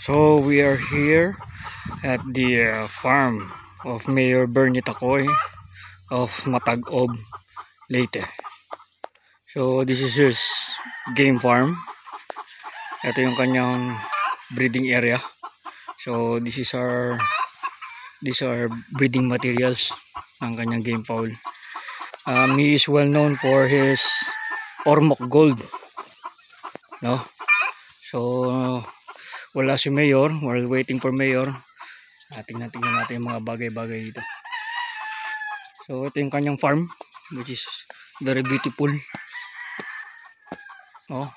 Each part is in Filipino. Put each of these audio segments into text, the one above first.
So we are here at the farm of Mayor Bernie Tacoy of Matag-Ob, Leyte. So this is his game farm. Ito yung kanyang breeding area. So these are breeding materials ng kanyang game fowl. He is well known for his Ormoc Gold, no? So wala si Mayor, while waiting for Mayor. Tingnan natin yung mga bagay-bagay dito. So ito yung kanyang farm, which is very beautiful. Oh,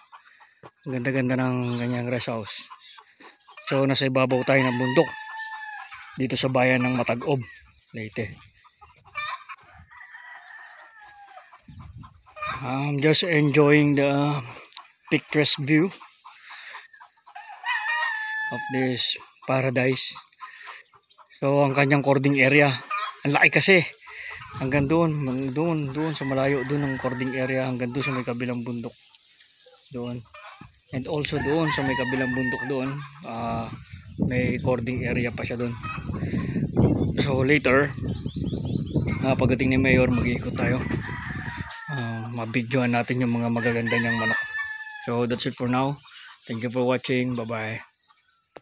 ganda-ganda ng kanyang rest house. So nasa ibabaw tayo ng bundok dito sa bayan ng Matag-Ob, Leyte. I'm just enjoying the picturesque view of this paradise. So ang kanyang cording area, ang laki kasi. Hanggang doon sa malayo, doon ang cording area, hanggang doon sa may kabilang bundok doon. And also doon sa may kabilang bundok doon, may cording area pa siya doon. So later, pagdating ni Mayor, mag-iikot tayo. Mabidyoan natin yung mga magaganda niyang manok. So that's it for now. Thank you for watching. Bye bye.